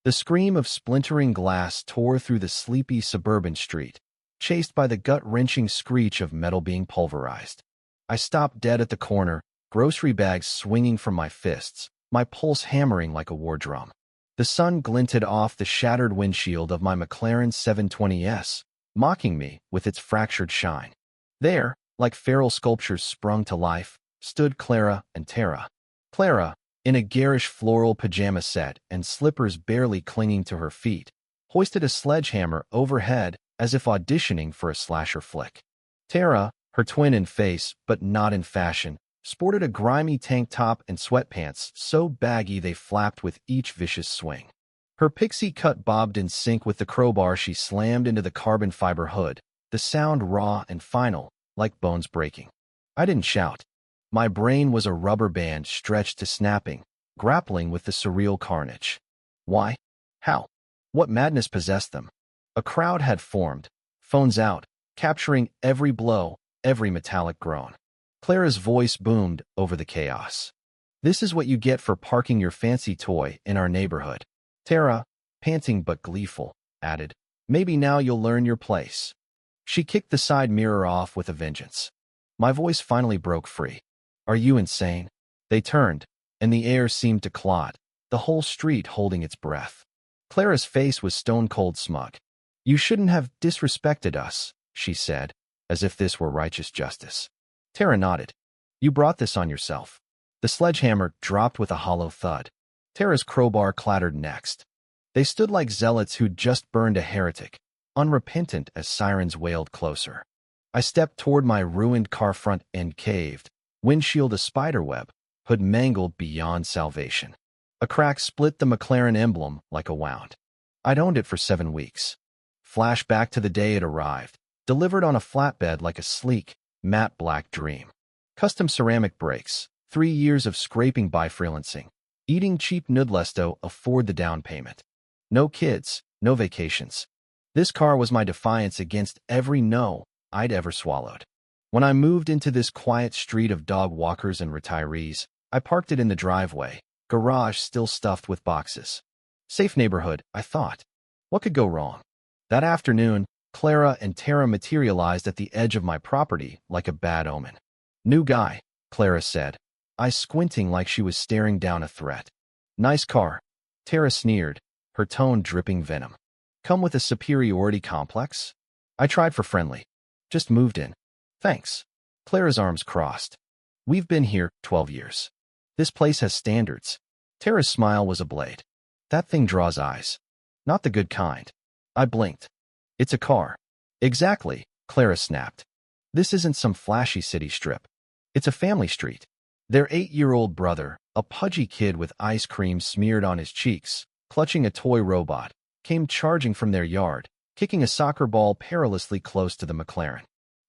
The scream of splintering glass tore through the sleepy suburban street, chased by the gut-wrenching screech of metal being pulverized. I stopped dead at the corner, grocery bags swinging from my fists, my pulse hammering like a war drum. The sun glinted off the shattered windshield of my McLaren 720S, mocking me with its fractured shine. There, like feral sculptures sprung to life, stood Clara and Tara. Clara, in a garish floral pajama set and slippers barely clinging to her feet, hoisted a sledgehammer overhead as if auditioning for a slasher flick. Tara, her twin in face but not in fashion, sported a grimy tank top and sweatpants so baggy they flapped with each vicious swing. Her pixie cut bobbed in sync with the crowbar she slammed into the carbon fiber hood, the sound raw and final, like bones breaking. I didn't shout. My brain was a rubber band stretched to snapping, grappling with the surreal carnage. Why? How? What madness possessed them? A crowd had formed, phones out, capturing every blow, every metallic groan. Clara's voice boomed over the chaos. This is what you get for parking your fancy toy in our neighborhood. Tara, panting but gleeful, added, maybe now you'll learn your place. She kicked the side mirror off with a vengeance. My voice finally broke free. Are you insane? They turned, and the air seemed to clot, the whole street holding its breath. Clara's face was stone-cold smug. You shouldn't have disrespected us, she said, as if this were righteous justice. Tara nodded. You brought this on yourself. The sledgehammer dropped with a hollow thud. Tara's crowbar clattered next. They stood like zealots who'd just burned a heretic, unrepentant as sirens wailed closer. I stepped toward my ruined car front end caved, windshield a spiderweb, hood mangled beyond salvation. A crack split the McLaren emblem like a wound. I'd owned it for 7 weeks. Flash back to the day it arrived, delivered on a flatbed like a sleek, matte black dream. Custom ceramic brakes, 3 years of scraping by freelancing, eating cheap noodles to afford the down payment. No kids, no vacations. This car was my defiance against every no I'd ever swallowed. When I moved into this quiet street of dog walkers and retirees, I parked it in the driveway, garage still stuffed with boxes. Safe neighborhood, I thought. What could go wrong? That afternoon, Clara and Tara materialized at the edge of my property like a bad omen. New guy, Clara said, eyes squinting like she was staring down a threat. Nice car, Tara sneered, her tone dripping venom. Come with a superiority complex? I tried for friendly. Just moved in. Thanks. Clara's arms crossed. We've been here 12 years. This place has standards. Tara's smile was a blade. That thing draws eyes. Not the good kind. I blinked. It's a car. Exactly, Clara snapped. This isn't some flashy city strip. It's a family street. Their 8-year-old brother, a pudgy kid with ice cream smeared on his cheeks, clutching a toy robot, came charging from their yard, kicking a soccer ball perilously close to the McLaren.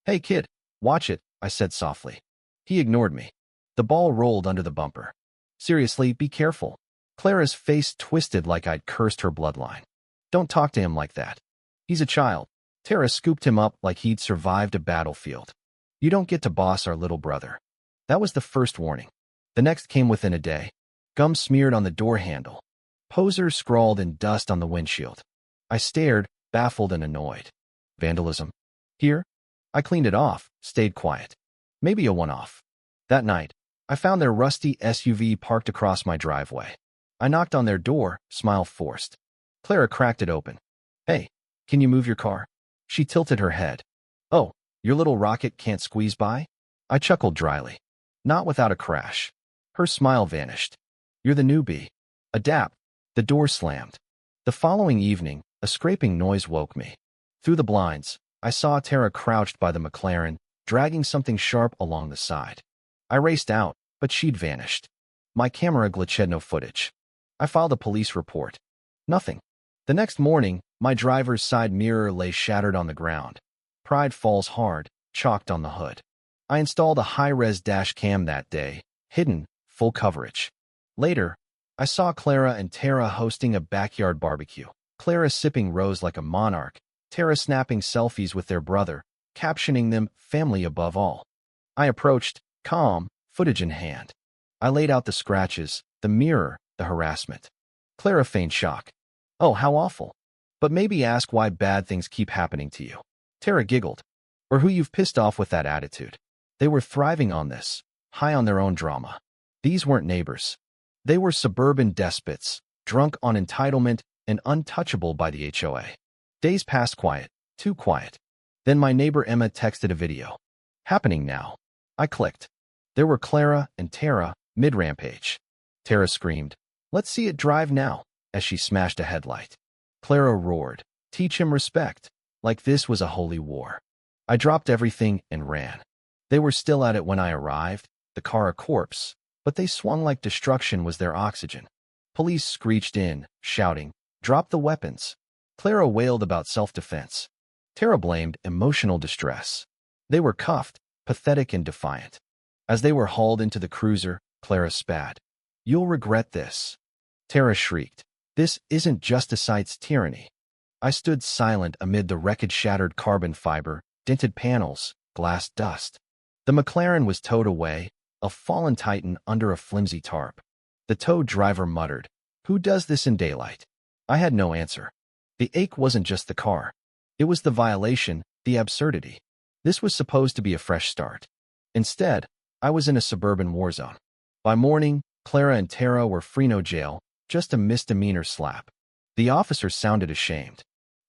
Hey kid, watch it, I said softly. He ignored me. The ball rolled under the bumper. Seriously, be careful. Clara's face twisted like I'd cursed her bloodline. Don't talk to him like that. He's a child. Tara scooped him up like he'd survived a battlefield. You don't get to boss our little brother. That was the first warning. The next came within a day. Gum smeared on the door handle. Poser scrawled in dust on the windshield. I stared, baffled and annoyed. Vandalism. Here? I cleaned it off, stayed quiet. Maybe a one-off. That night, I found their rusty SUV parked across my driveway. I knocked on their door, smile forced. Clara cracked it open. Hey, can you move your car? She tilted her head. Oh, your little rocket can't squeeze by? I chuckled dryly. Not without a crash. Her smile vanished. You're the newbie. Adapt. The door slammed. The following evening, a scraping noise woke me. Through the blinds, I saw Tara crouched by the McLaren, dragging something sharp along the side. I raced out, but she'd vanished. My camera glitched no footage. I filed a police report. Nothing. The next morning, my driver's side mirror lay shattered on the ground. Pride falls hard, chalked on the hood. I installed a high-res dash cam that day, hidden, full coverage. Later, I saw Clara and Tara hosting a backyard barbecue. Clara sipping rose like a monarch, Tara snapping selfies with their brother, captioning them family above all. I approached, calm, footage in hand. I laid out the scratches, the mirror, the harassment. Clara feigned shock. Oh, how awful. But maybe ask why bad things keep happening to you. Tara giggled. Or who you've pissed off with that attitude. They were thriving on this, high on their own drama. These weren't neighbors. They were suburban despots, drunk on entitlement and untouchable by the HOA. Days passed quiet, too quiet. Then my neighbor Emma texted a video. Happening now. I clicked. There were Clara and Tara, mid-rampage. Tara screamed, "Let's see it drive now," as she smashed a headlight. Clara roared, "Teach him respect," like this was a holy war. I dropped everything and ran. They were still at it when I arrived, the car a corpse, but they swung like destruction was their oxygen. Police screeched in, shouting, "Drop the weapons." Clara wailed about self-defense. Tara blamed emotional distress. They were cuffed, pathetic and defiant. As they were hauled into the cruiser, Clara spat. "You'll regret this." Tara shrieked. "This isn't just a site's tyranny." I stood silent amid the wreckage-shattered carbon fiber, dented panels, glass dust. The McLaren was towed away, a fallen titan under a flimsy tarp. The tow driver muttered, "Who does this in daylight?" I had no answer. The ache wasn't just the car. It was the violation, the absurdity. This was supposed to be a fresh start. Instead, I was in a suburban war zone. By morning, Clara and Tara were free, no jail, just a misdemeanor slap. The officer sounded ashamed.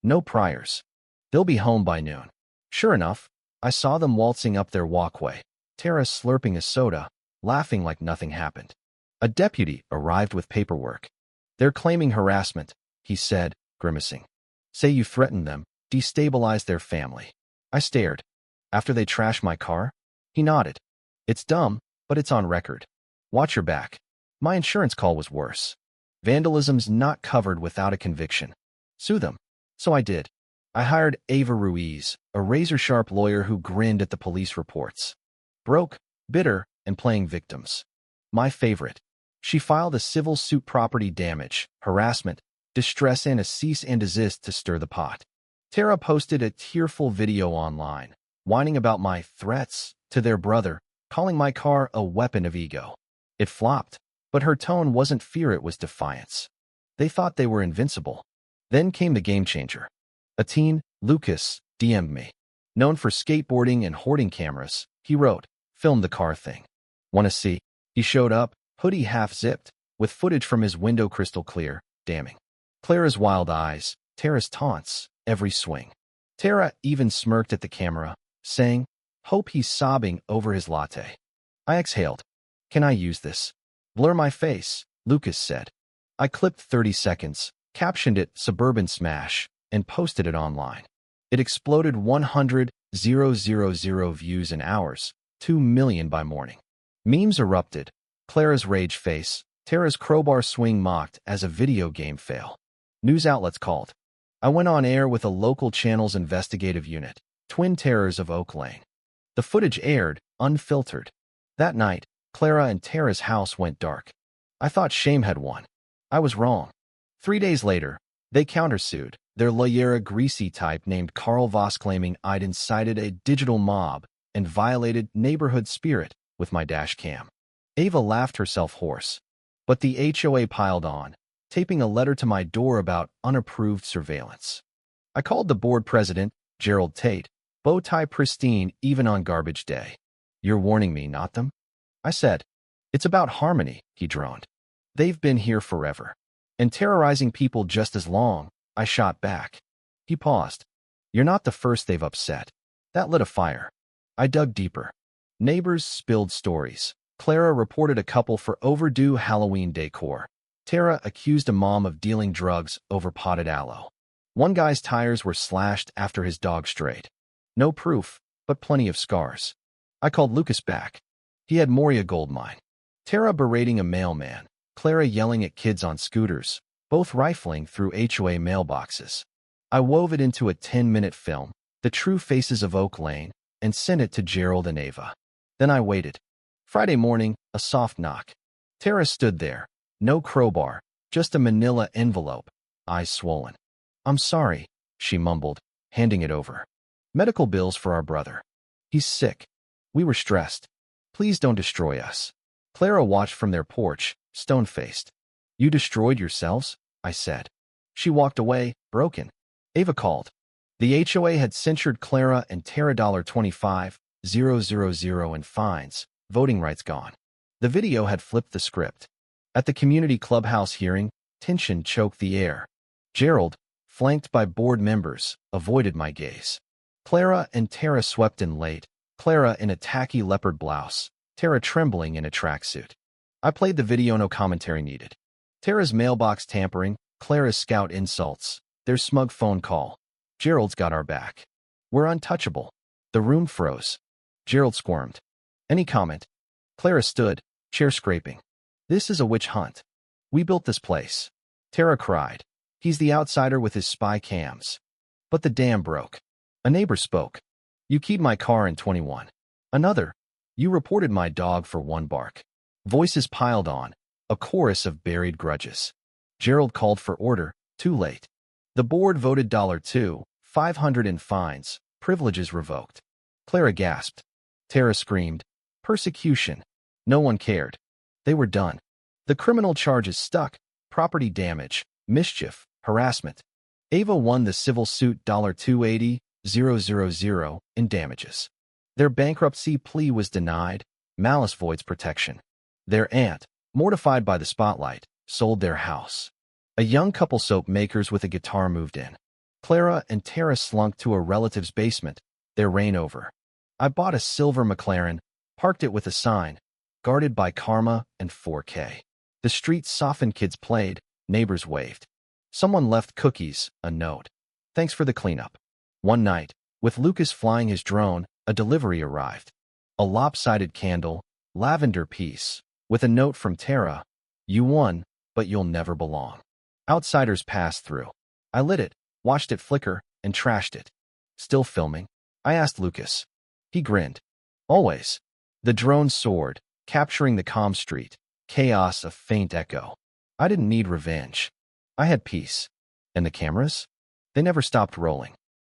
"No priors. They'll be home by noon." Sure enough, I saw them waltzing up their walkway, Tara slurping a soda, laughing like nothing happened. A deputy arrived with paperwork. "They're claiming harassment," he said, grimacing. "Say you threatened them, destabilized their family." I stared. "After they trashed my car?" He nodded. "It's dumb, but it's on record. Watch your back." My insurance call was worse. Vandalism's not covered without a conviction. Sue them. So I did. I hired Ava Ruiz, a razor-sharp lawyer who grinned at the police reports. Broke, bitter, and playing victims. My favorite. She filed a civil suit, property damage, harassment, distress, and a cease and desist to stir the pot. Tara posted a tearful video online, whining about my threats to their brother, calling my car a weapon of ego. It flopped, but her tone wasn't fear, it was defiance. They thought they were invincible. Then came the game changer. A teen, Lucas, DM'd me. Known for skateboarding and hoarding cameras, he wrote, "Film the car thing. Wanna see?" He showed up, hoodie half-zipped, with footage from his window crystal clear, damning. Clara's wild eyes, Tara's taunts, every swing. Tara even smirked at the camera, saying, "Hope he's sobbing over his latte." I exhaled. "Can I use this?" "Blur my face," Lucas said. I clipped 30 seconds, captioned it "Suburban Smash," and posted it online. It exploded 100,000 views in hours, 2 million by morning. Memes erupted. Clara's rage face, Tara's crowbar swing mocked as a video game fail. News outlets called. I went on air with a local channel's investigative unit, Twin Terrors of Oak Lane. The footage aired, unfiltered. That night, Clara and Tara's house went dark. I thought shame had won. I was wrong. 3 days later, they countersued, their lawyer, a greasy type named Carl Voss, claiming I'd incited a digital mob and violated neighborhood spirit with my dash cam. Ava laughed herself hoarse. But the HOA piled on, taping a letter to my door about unapproved surveillance. I called the board president, Gerald Tate, bow tie pristine even on garbage day. "You're warning me, not them?" I said. "It's about harmony," he droned. "They've been here forever. And terrorizing people just as long," I shot back. He paused. "You're not the first they've upset." That lit a fire. I dug deeper. Neighbors spilled stories. Clara reported a couple for overdue Halloween decor. Tara accused a mom of dealing drugs over potted aloe. One guy's tires were slashed after his dog strayed. No proof, but plenty of scars. I called Lucas back. He had Moria Goldmine. Tara berating a mailman. Clara yelling at kids on scooters, both rifling through HOA mailboxes. I wove it into a 10-minute film, The True Faces of Oak Lane, and sent it to Gerald and Ava. Then I waited. Friday morning, a soft knock. Tara stood there. No crowbar, just a manila envelope, eyes swollen. "I'm sorry," she mumbled, handing it over. "Medical bills for our brother. He's sick. We were stressed. Please don't destroy us." Clara watched from their porch, stone-faced. "You destroyed yourselves?" I said. She walked away, broken. Ava called. The HOA had censured Clara and Tara $25,000 in fines, voting rights gone. The video had flipped the script. At the community clubhouse hearing, tension choked the air. Gerald, flanked by board members, avoided my gaze. Clara and Tara swept in late, Clara in a tacky leopard blouse, Tara trembling in a tracksuit. I played the video, no commentary needed. Tara's mailbox tampering, Clara's scout insults, their smug phone call. Gerald's got our back. We're untouchable. The room froze. Gerald squirmed. Any comment? Clara stood, chair scraping. This is a witch hunt. We built this place. Tara cried. He's the outsider with his spy cams. But the dam broke. A neighbor spoke. You keyed my car in 21. Another. You reported my dog for one bark. Voices piled on, a chorus of buried grudges. Gerald called for order, too late. The board voted $2,500 in fines, privileges revoked. Clara gasped. Tara screamed. Persecution. No one cared. They were done. The criminal charges stuck, property damage, mischief, harassment. Ava won the civil suit $280,000 in damages. Their bankruptcy plea was denied, malice voids protection. Their aunt, mortified by the spotlight, sold their house. A young couple soap makers with a guitar moved in. Clara and Tara slunk to a relative's basement, their reign over. I bought a silver McLaren, parked it with a sign, guarded by Karma and 4K. The streets softened, kids played, neighbors waved. Someone left cookies, a note. Thanks for the cleanup. One night, with Lucas flying his drone, a delivery arrived. A lopsided candle, lavender piece, with a note from Tara. You won, but you'll never belong. Outsiders passed through. I lit it, watched it flicker, and trashed it. Still filming? I asked Lucas. He grinned. Always. The drone soared, capturing the calm street, chaos of faint echo. I didn't need revenge. I had peace. And the cameras? They never stopped rolling.